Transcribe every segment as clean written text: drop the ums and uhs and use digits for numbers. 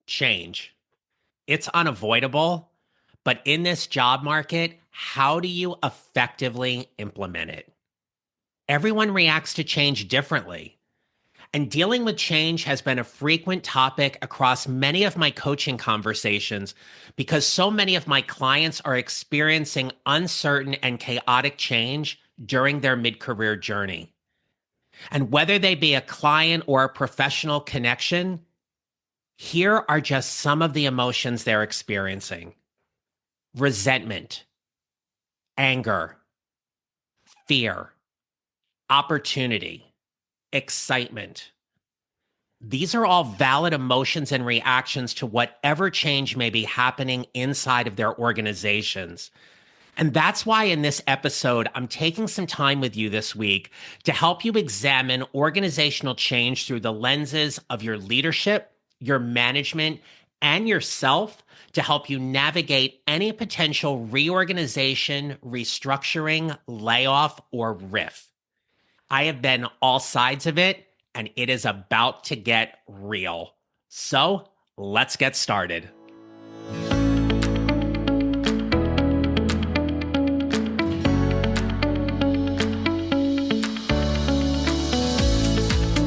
Change. It's unavoidable, but in this job market, how do you effectively implement it? Everyone reacts to change differently, and dealing with change has been a frequent topic across many of my coaching conversations because so many of my clients are experiencing uncertain and chaotic change during their mid-career journey. And whether they be a client or a professional connection, here are just some of the emotions they're experiencing: resentment, anger, fear, opportunity, excitement. These are all valid emotions and reactions to whatever change may be happening inside of their organizations. And that's why in this episode, I'm taking some time with you this week to help you examine organizational change through the lenses of your leadership, your management, and yourself to help you navigate any potential reorganization, restructuring, layoff, or RIF. I have been all sides of it, and it is about to get real. So let's get started.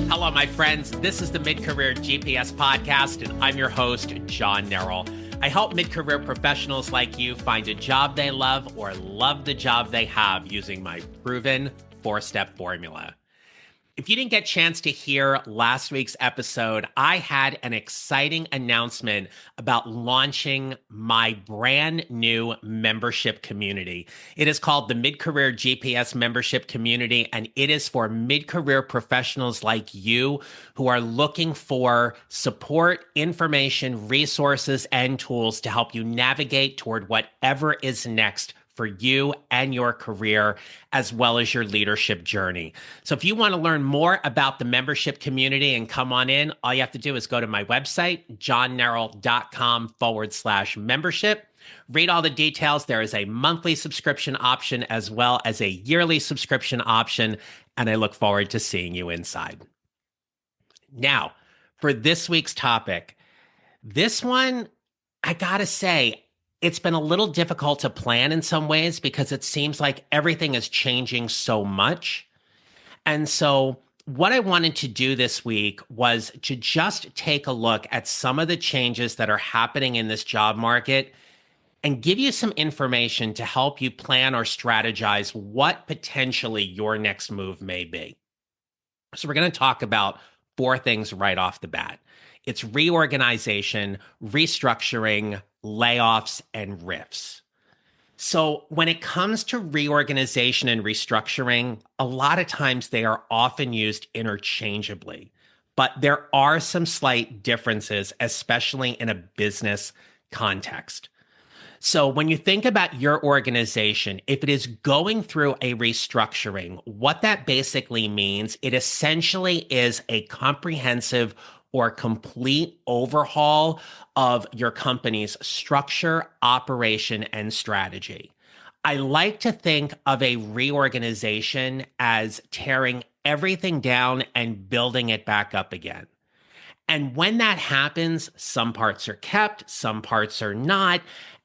Hello, my friends. This is the Mid-Career GPS podcast, and I'm your host, John Neral. I help mid-career professionals like you find a job they love or love the job they have using my proven 4-step formula. If you didn't get a chance to hear last week's episode, I had an exciting announcement about launching my brand new membership community. It is called the Mid-Career GPS Membership Community, and it is for mid-career professionals like you who are looking for support, information, resources, and tools to help you navigate toward whatever is next for you and your career, as well as your leadership journey. So if you want to learn more about the membership community and come on in, all you have to do is go to my website, johnneral.com/membership. Read all the details. There is a monthly subscription option as well as a yearly subscription option, and I look forward to seeing you inside. Now, for this week's topic, this one, I gotta say, it's been a little difficult to plan in some ways because it seems like everything is changing so much. And so what I wanted to do this week was to just take a look at some of the changes that are happening in this job market and give you some information to help you plan or strategize what potentially your next move may be. So we're going to talk about 4 things right off the bat. It's reorganization, restructuring, layoffs, and RIFs. So when it comes to reorganization and restructuring, a lot of times they are often used interchangeably, but there are some slight differences, especially in a business context. So when you think about your organization, if it is going through a restructuring, what that basically means, it essentially is a comprehensive or complete overhaul of your company's structure, operation, and strategy. I like to think of a reorganization as tearing everything down and building it back up again. And when that happens, some parts are kept, some parts are not.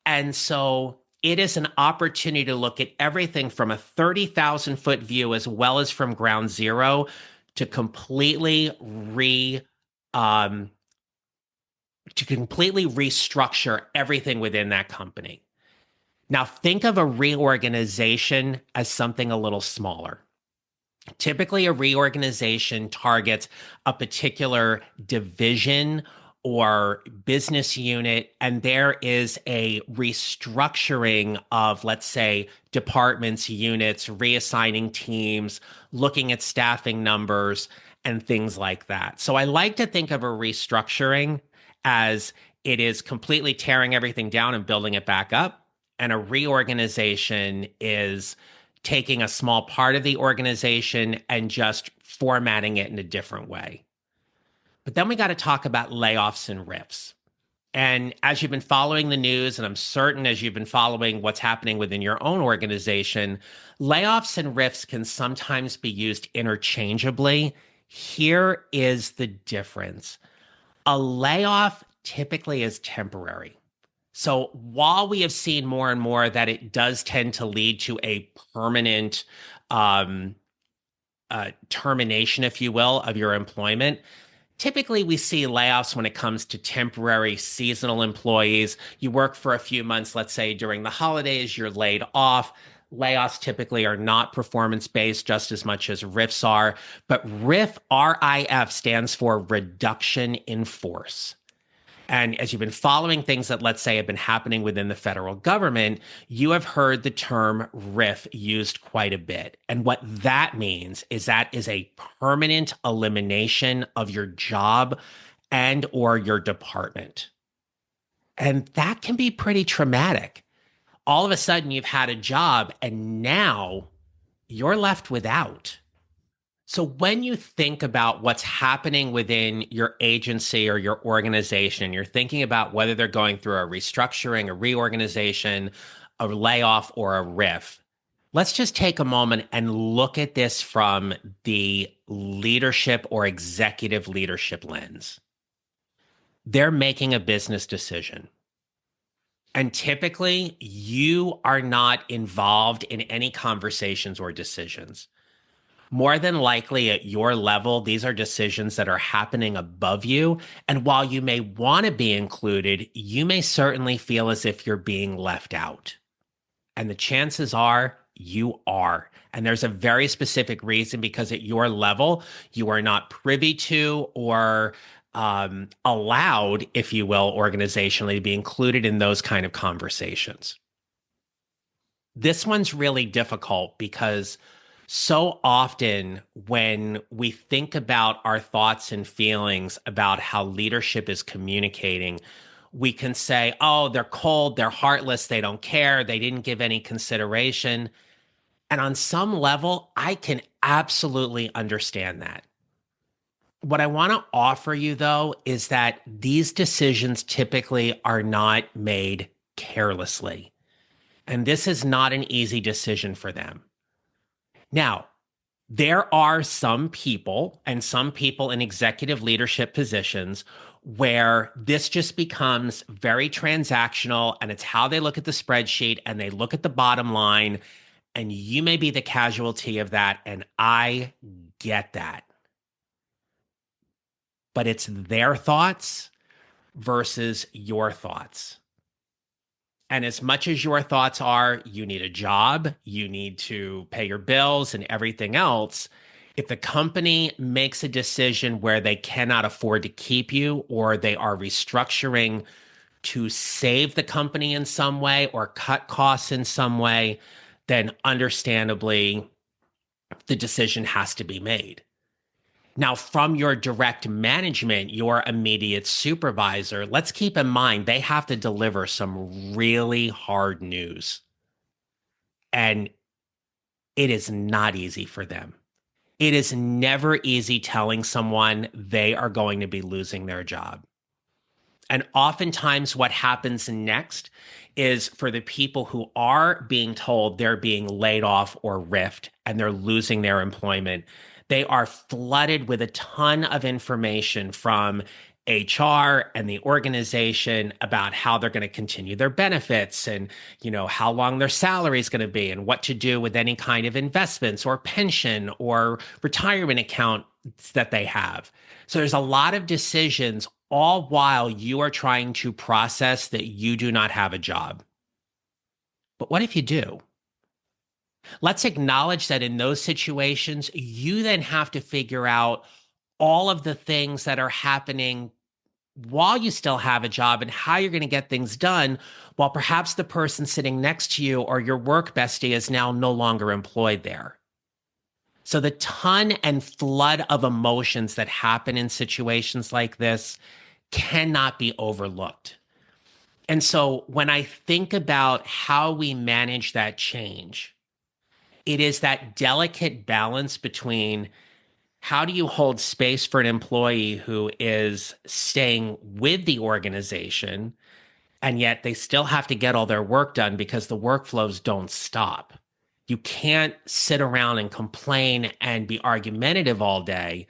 And so it is an opportunity to look at everything from a 30,000-foot view as well as from ground zero to completely restructure everything within that company. Now, think of a reorganization as something a little smaller. Typically, a reorganization targets a particular division or business unit, and there is a restructuring of, let's say, departments, units, reassigning teams, looking at staffing numbers, and things like that. So I like to think of a restructuring as it is completely tearing everything down and building it back up. And a reorganization is taking a small part of the organization and just formatting it in a different way. But then we got to talk about layoffs and RIFs. And as you've been following the news, and I'm certain as you've been following what's happening within your own organization, layoffs and RIFs can sometimes be used interchangeably. Here is the difference. A layoff typically is temporary. So while we have seen more and more that it does tend to lead to a permanent um, termination, if you will, of your employment, typically we see layoffs when it comes to temporary seasonal employees. You work for a few months, let's say during the holidays, you're laid off. Layoffs typically are not performance based just as much as RIFs are, but RIF stands for reduction in force. And as you've been following things that, let's say, have been happening within the federal government, you have heard the term RIF used quite a bit. And what that means is that is a permanent elimination of your job and or your department. And that can be pretty traumatic. All of a sudden, you've had a job and now you're left without. So when you think about what's happening within your agency or your organization, you're thinking about whether they're going through a restructuring, a reorganization, a layoff, or a RIF. Let's just take a moment and look at this from the leadership or executive leadership lens. They're making a business decision. And typically, you are not involved in any conversations or decisions. More than likely, at your level, these are decisions that are happening above you. And while you may want to be included, you may certainly feel as if you're being left out. And the chances are you are. And there's a very specific reason, because at your level, you are not privy to or allowed, if you will, organizationally to be included in those kind of conversations. This one's really difficult because so often when we think about our thoughts and feelings about how leadership is communicating, we can say, oh, they're cold, they're heartless, they don't care, they didn't give any consideration. And on some level, I can absolutely understand that. What I want to offer you, though, is that these decisions typically are not made carelessly. And this is not an easy decision for them. Now, there are some people and some people in executive leadership positions where this just becomes very transactional, and it's how they look at the spreadsheet and they look at the bottom line, and you may be the casualty of that, and I get that. But it's their thoughts versus your thoughts. And as much as your thoughts are, you need a job, you need to pay your bills and everything else, if the company makes a decision where they cannot afford to keep you, or they are restructuring to save the company in some way or cut costs in some way, then understandably, the decision has to be made. Now, from your direct management, your immediate supervisor, let's keep in mind they have to deliver some really hard news. And it is not easy for them. It is never easy telling someone they are going to be losing their job. And oftentimes, what happens next is for the people who are being told they're being laid off or riffed and they're losing their employment, they are flooded with a ton of information from HR and the organization about how they're going to continue their benefits and, how long their salary is going to be and what to do with any kind of investments or pension or retirement accounts that they have. So there's a lot of decisions, all while you are trying to process that you do not have a job. But what if you do? Let's acknowledge that in those situations, you then have to figure out all of the things that are happening while you still have a job and how you're going to get things done, while perhaps the person sitting next to you or your work bestie is now no longer employed there. So the ton and flood of emotions that happen in situations like this cannot be overlooked. And so when I think about how we manage that change, it is that delicate balance between how do you hold space for an employee who is staying with the organization, and yet they still have to get all their work done because the workflows don't stop. You can't sit around and complain and be argumentative all day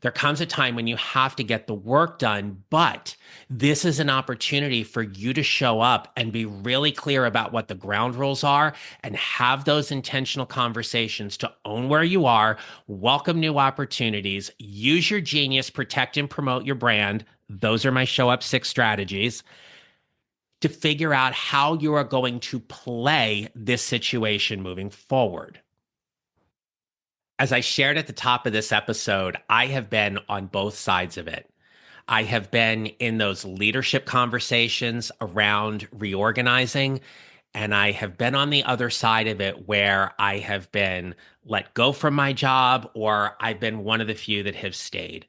There comes a time when you have to get the work done, but this is an opportunity for you to show up and be really clear about what the ground rules are and have those intentional conversations to own where you are, welcome new opportunities, use your genius, protect and promote your brand. Those are my show up 6 strategies to figure out how you are going to play this situation moving forward. As I shared at the top of this episode, I have been on both sides of it. I have been in those leadership conversations around reorganizing, and I have been on the other side of it where I have been let go from my job, or I've been one of the few that have stayed.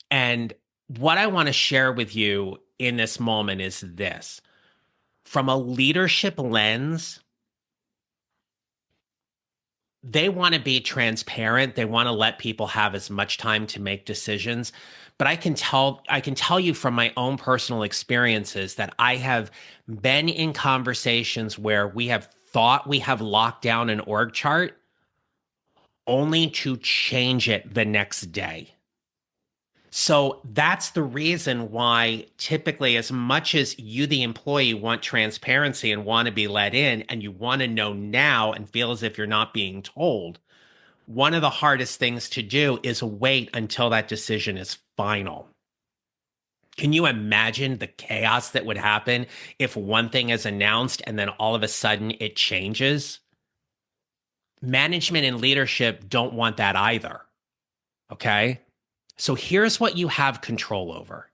And what I want to share with you in this moment is this. From a leadership lens, they want to be transparent. They want to let people have as much time to make decisions. But I can tell you from my own personal experiences that I have been in conversations where we have thought we have locked down an org chart only to change it the next day. So that's the reason why typically, as much as you, the employee, want transparency and want to be let in and you want to know now and feel as if you're not being told, one of the hardest things to do is wait until that decision is final. Can you imagine the chaos that would happen if one thing is announced and then all of a sudden it changes? Management and leadership don't want that either. Okay? So here's what you have control over.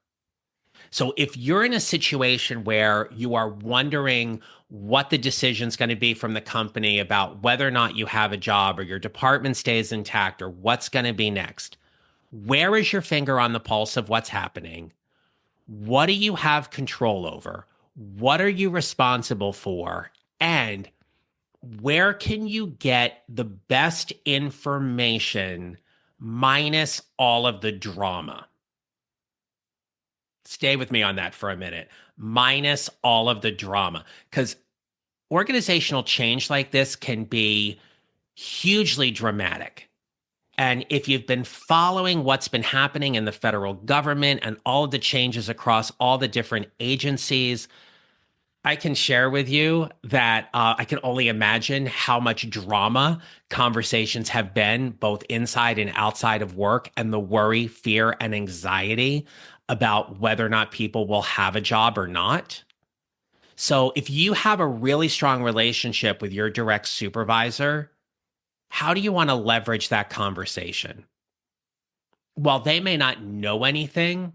So if you're in a situation where you are wondering what the decision's going to be from the company about whether or not you have a job or your department stays intact or what's going to be next, where is your finger on the pulse of what's happening? What do you have control over? What are you responsible for? And where can you get the best information minus all of the drama? Stay with me on that for a minute. Minus all of the drama. Because organizational change like this can be hugely dramatic. And if you've been following what's been happening in the federal government and all of the changes across all the different agencies, I can share with you that I can only imagine how much drama conversations have been, both inside and outside of work, and the worry, fear, and anxiety about whether or not people will have a job or not. So if you have a really strong relationship with your direct supervisor, how do you want to leverage that conversation? While they may not know anything,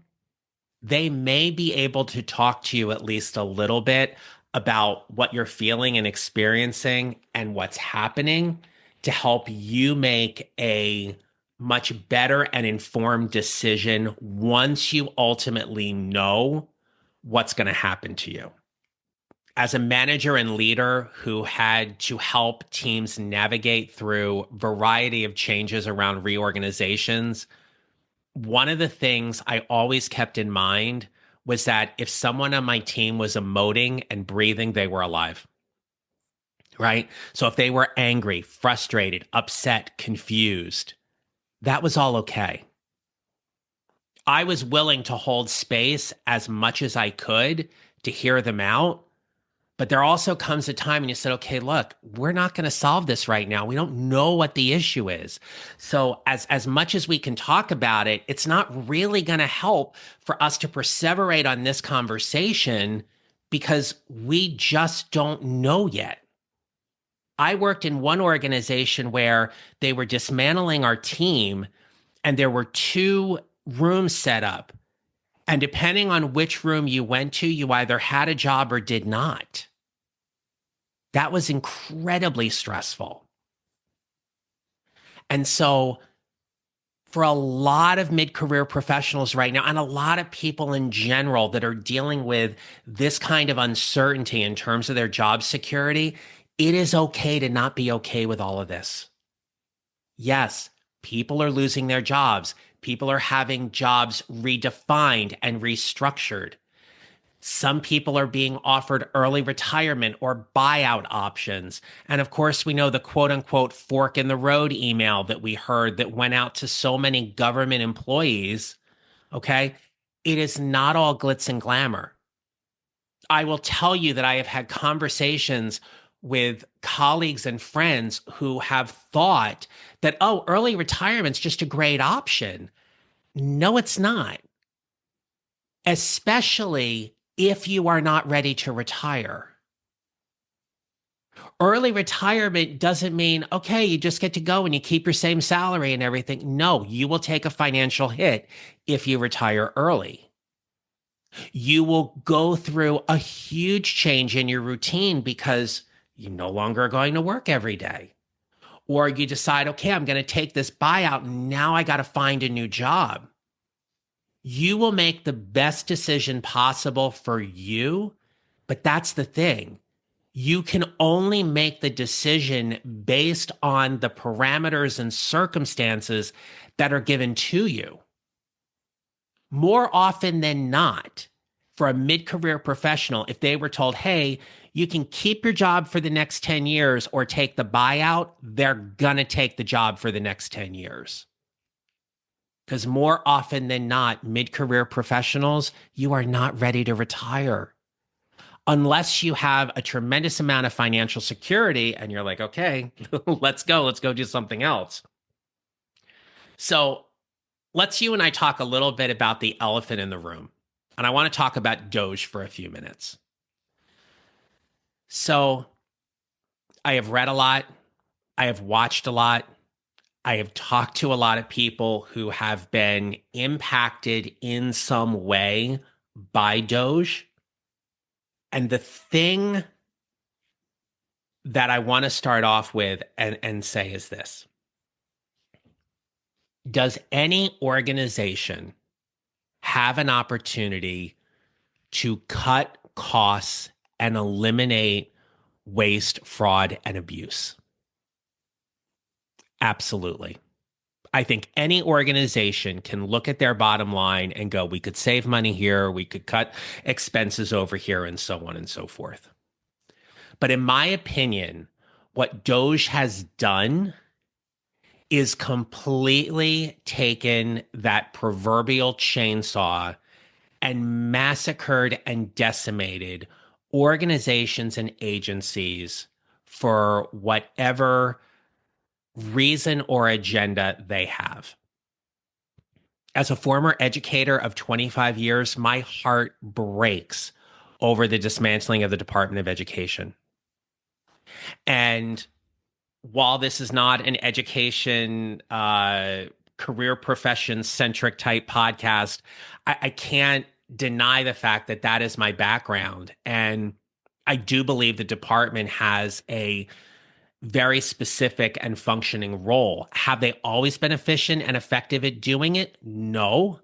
they may be able to talk to you at least a little bit about what you're feeling and experiencing and what's happening to help you make a much better and informed decision once you ultimately know what's going to happen to you. As a manager and leader who had to help teams navigate through a variety of changes around reorganizations, one of the things I always kept in mind was that if someone on my team was emoting and breathing, they were alive, right? So if they were angry, frustrated, upset, confused, that was all okay. I was willing to hold space as much as I could to hear them out. But there also comes a time when you said, okay, look, we're not going to solve this right now. We don't know what the issue is. So as much as we can talk about it, it's not really going to help for us to perseverate on this conversation because we just don't know yet. I worked in one organization where they were dismantling our team and there were 2 rooms set up. And depending on which room you went to, you either had a job or did not. That was incredibly stressful. And so for a lot of mid-career professionals right now, and a lot of people in general that are dealing with this kind of uncertainty in terms of their job security, it is okay to not be okay with all of this. Yes, people are losing their jobs. People are having jobs redefined and restructured. Some people are being offered early retirement or buyout options. And of course, we know the quote unquote fork in the road email that we heard that went out to so many government employees. Okay. It is not all glitz and glamour. I will tell you that I have had conversations with colleagues and friends who have thought that, oh, early retirement's just a great option. No, it's not, especially if you are not ready to retire. Early retirement doesn't mean, okay, you just get to go and you keep your same salary and everything. No, you will take a financial hit if you retire early. You will go through a huge change in your routine because you no longer are going to work every day. Or you decide, okay, I'm going to take this buyout and now I got to find a new job. You will make the best decision possible for you, but that's the thing. You can only make the decision based on the parameters and circumstances that are given to you. More often than not, for a mid-career professional, if they were told, hey, you can keep your job for the next 10 years or take the buyout, they're going to take the job for the next 10 years. Because more often than not, mid-career professionals, you are not ready to retire. Unless you have a tremendous amount of financial security and you're like, okay, let's go do something else. So let's you and I talk a little bit about the elephant in the room. And I want to talk about DOGE for a few minutes. So I have read a lot. I have watched a lot. I have talked to a lot of people who have been impacted in some way by DOGE. And the thing that I want to start off with and say is this. Does any organization have an opportunity to cut costs and eliminate waste, fraud, and abuse? Absolutely. I think any organization can look at their bottom line and go, we could save money here, we could cut expenses over here, and so on and so forth. But in my opinion, what DOGE has done is completely taken that proverbial chainsaw and massacred and decimated organizations and agencies for whatever reason or agenda they have. As a former educator of 25 years, my heart breaks over the dismantling of the Department of Education. And while this is not an education, career profession centric type podcast, I can't deny the fact that that is my background. And I do believe the department has a very specific and functioning role. Have they always been efficient and effective at doing it? No.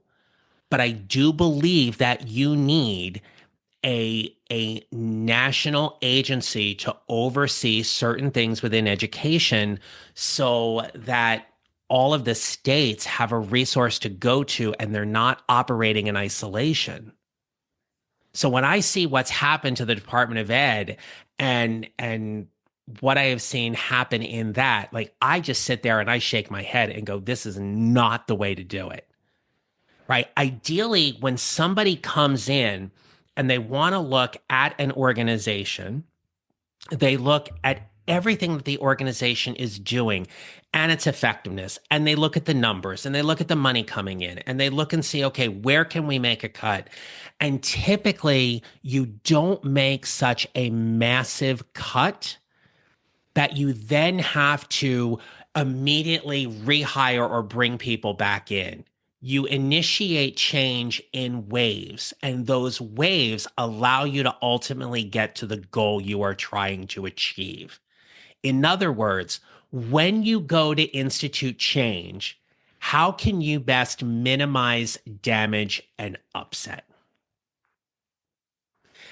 But I do believe that you need a national agency to oversee certain things within education so that all of the states have a resource to go to and they're not operating in isolation. So when I see what's happened to the Department of Ed and what I have seen happen in that, like I just sit there and I shake my head and go, this is not the way to do it. Right? Ideally, when somebody comes in and they want to look at an organization, they look at everything that the organization is doing and its effectiveness, and they look at the numbers and they look at the money coming in and they look and see, okay, where can we make a cut? And typically you don't make such a massive cut that you then have to immediately rehire or bring people back in. You initiate change in waves, and those waves allow you to ultimately get to the goal you are trying to achieve. In other words, when you go to institute change, how can you best minimize damage and upset?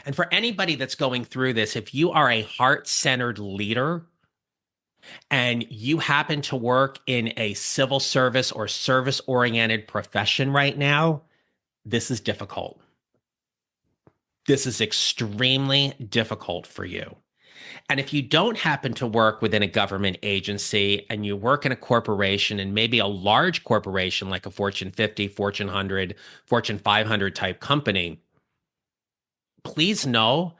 And for anybody that's going through this, if you are a heart-centered leader and you happen to work in a civil service or service-oriented profession right now, this is difficult. This is extremely difficult for you. And if you don't happen to work within a government agency and you work in a corporation and maybe a large corporation like a Fortune 50, Fortune 100, Fortune 500 type company, please know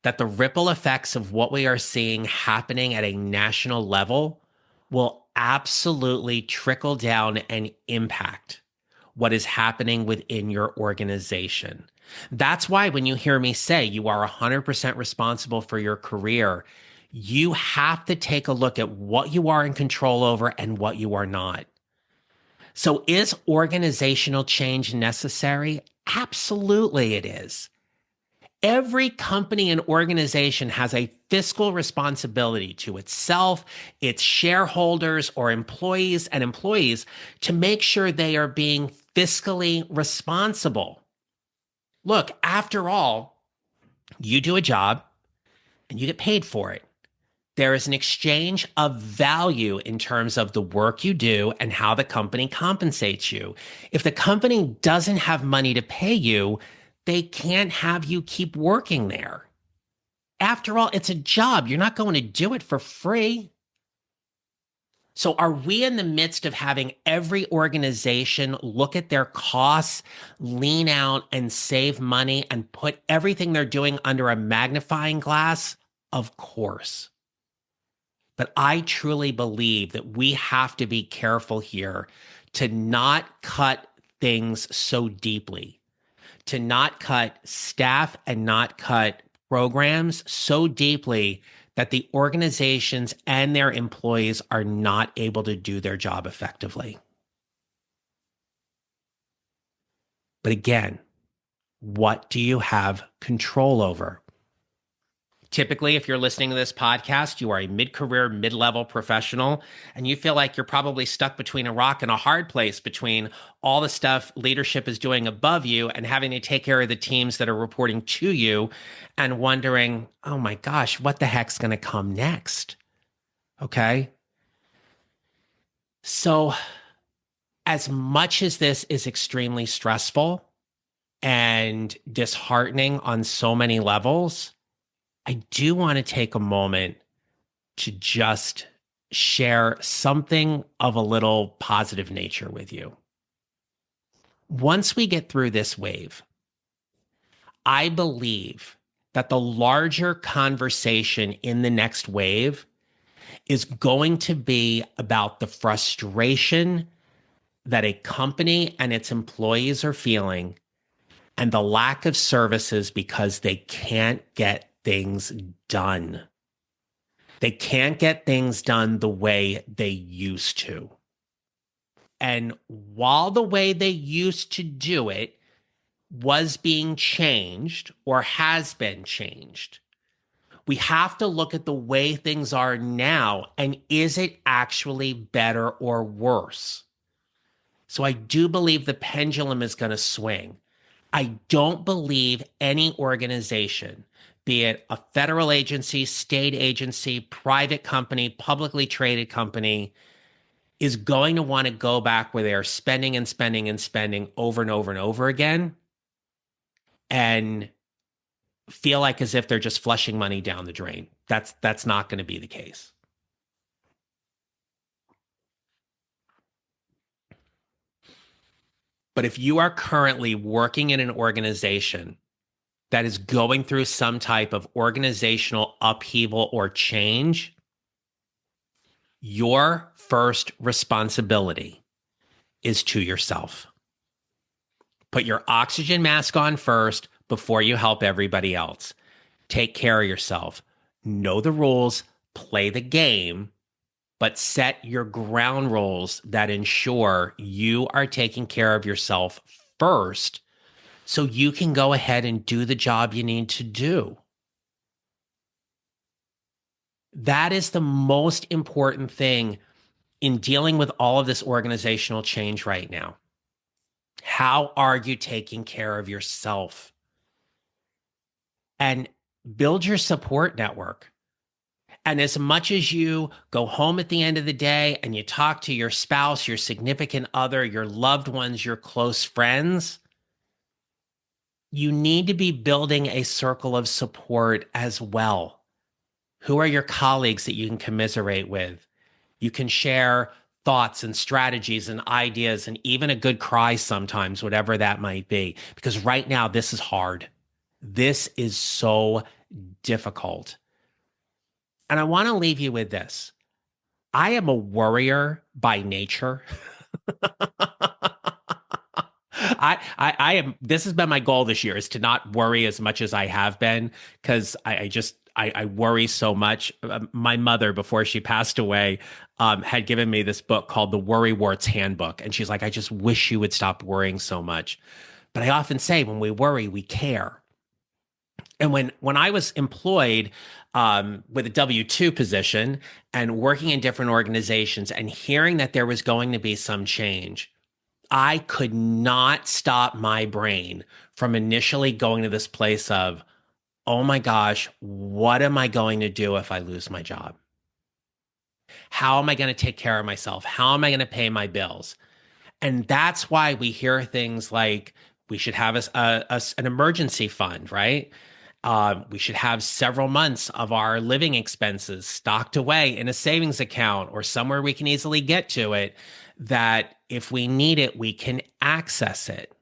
that the ripple effects of what we are seeing happening at a national level will absolutely trickle down and impact what is happening within your organization. That's why when you hear me say you are 100% responsible for your career, you have to take a look at what you are in control over and what you are not. So, is organizational change necessary? Absolutely, it is. Every company and organization has a fiscal responsibility to itself, its shareholders, or employees to make sure they are being fiscally responsible. Look, after all, you do a job and you get paid for it. There is an exchange of value in terms of the work you do and how the company compensates you. If the company doesn't have money to pay you, they can't have you keep working there. After all, it's a job. You're not going to do it for free. So, are we in the midst of having every organization look at their costs, lean out and save money and put everything they're doing under a magnifying glass? Of course. But I truly believe that we have to be careful here to not cut things so deeply, to not cut staff and not cut programs so deeply that the organizations and their employees are not able to do their job effectively. But again, what do you have control over? Typically, if you're listening to this podcast, you are a mid-career, mid-level professional, and you feel like you're probably stuck between a rock and a hard place between all the stuff leadership is doing above you and having to take care of the teams that are reporting to you and wondering, oh my gosh, what the heck's going to come next? Okay. So, as much as this is extremely stressful and disheartening on so many levels, I do want to take a moment to just share something of a little positive nature with you. Once we get through this wave, I believe that the larger conversation in the next wave is going to be about the frustration that a company and its employees are feeling and the lack of services because they can't get things done. They can't get things done the way they used to. And while the way they used to do it was being changed or has been changed, we have to look at the way things are now and is it actually better or worse? So I do believe the pendulum is going to swing. I don't believe any organization, be it a federal agency, state agency, private company, publicly traded company, is going to want to go back where they are spending and spending and spending over and over and over again and feel like as if they're just flushing money down the drain. That's not going to be the case. But if you are currently working in an organization that is going through some type of organizational upheaval or change, your first responsibility is to yourself. Put your oxygen mask on first before you help everybody else. Take care of yourself. Know the rules, play the game, but set your ground rules that ensure you are taking care of yourself first so you can go ahead and do the job you need to do. That is the most important thing in dealing with all of this organizational change right now. How are you taking care of yourself? And build your support network. And as much as you go home at the end of the day and you talk to your spouse, your significant other, your loved ones, your close friends, you need to be building a circle of support as well. Who are your colleagues that you can commiserate with? You can share thoughts and strategies and ideas and even a good cry sometimes, whatever that might be. Because right now, this is hard. This is so difficult. And I want to leave you with this. I am a worrier by nature. I am. This has been my goal this year, is to not worry as much as I have been, because I worry so much. My mother, before she passed away, had given me this book called The Worrywart's Handbook. And she's like, I just wish you would stop worrying so much. But I often say, when we worry, we care. And when I was employed with a W-2 position and working in different organizations and hearing that there was going to be some change, I could not stop my brain from initially going to this place of, oh my gosh, what am I going to do if I lose my job? How am I going to take care of myself? How am I going to pay my bills? And that's why we hear things like we should have an emergency fund, right? We should have several months of our living expenses stocked away in a savings account or somewhere we can easily get to it, that if we need it, we can access it.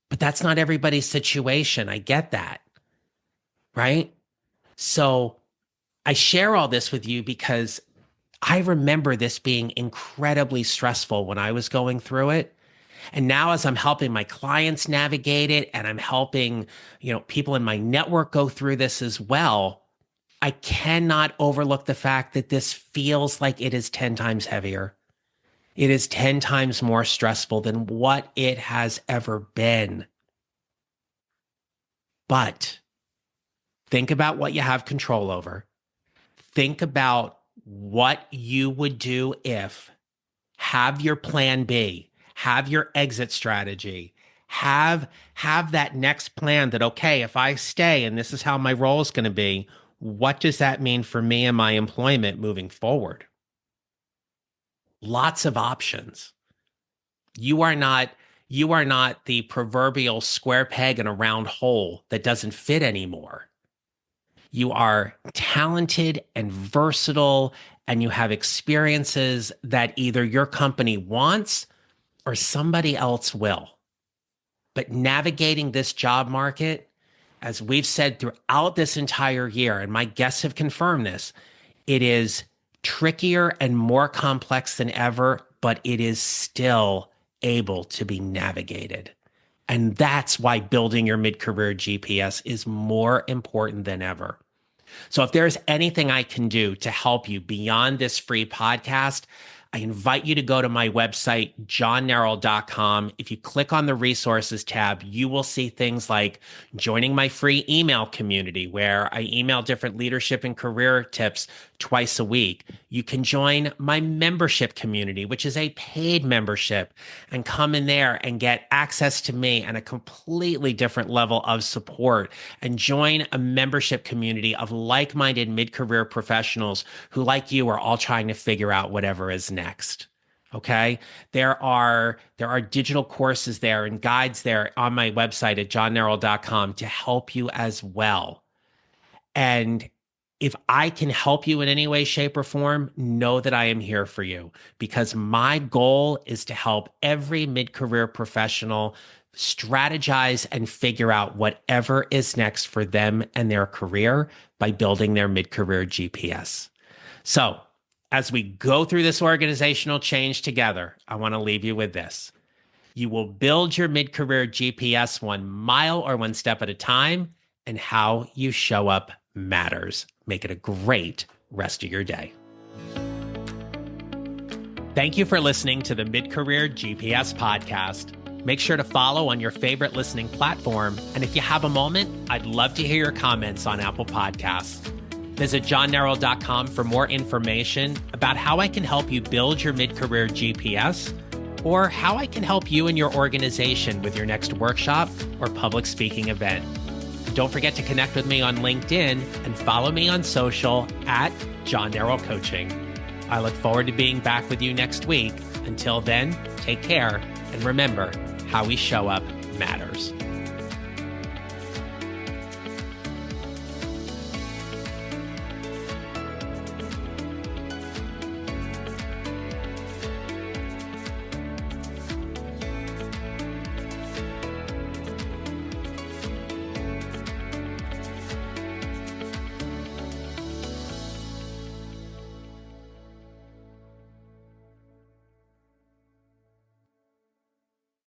But that's not everybody's situation. I get that, right? So I share all this with you because I remember this being incredibly stressful when I was going through it. And now, as I'm helping my clients navigate it, and I'm helping, people in my network go through this as well, I cannot overlook the fact that this feels like it is 10 times heavier. It is 10 times more stressful than what it has ever been. But think about what you have control over. Think about what you would do if. Have your plan B. Have your exit strategy. Have that next plan that, okay, if I stay and this is how my role is going to be, what does that mean for me and my employment moving forward? Lots of options. You are not the proverbial square peg in a round hole that doesn't fit anymore. You are talented and versatile, and you have experiences that either your company wants or somebody else will. But navigating this job market, as we've said throughout this entire year, and my guests have confirmed this, it is trickier and more complex than ever, but it is still able to be navigated. And that's why building your mid-career GPS is more important than ever. So if there's anything I can do to help you beyond this free podcast, I invite you to go to my website, johnneral.com. If you click on the resources tab, you will see things like joining my free email community, where I email different leadership and career tips twice a week. You can join my membership community, which is a paid membership, and come in there and get access to me and a completely different level of support, and join a membership community of like-minded mid-career professionals who, like you, are all trying to figure out whatever is next. Okay. There are digital courses there and guides there on my website at johnneral.com to help you as well. And if I can help you in any way, shape, or form, know that I am here for you, because my goal is to help every mid-career professional strategize and figure out whatever is next for them and their career by building their mid-career GPS. So as we go through this organizational change together, I want to leave you with this. You will build your mid-career GPS 1 mile or 1 step at a time, and how you show up matters. Make it a great rest of your day. Thank you for listening to the Mid-Career GPS podcast. Make sure to follow on your favorite listening platform. And if you have a moment, I'd love to hear your comments on Apple Podcasts. Visit johnneral.com for more information about how I can help you build your mid-career GPS, or how I can help you and your organization with your next workshop or public speaking event. Don't forget to connect with me on LinkedIn and follow me on social at John Neral Coaching. I look forward to being back with you next week. Until then, take care, and remember, how we show up matters.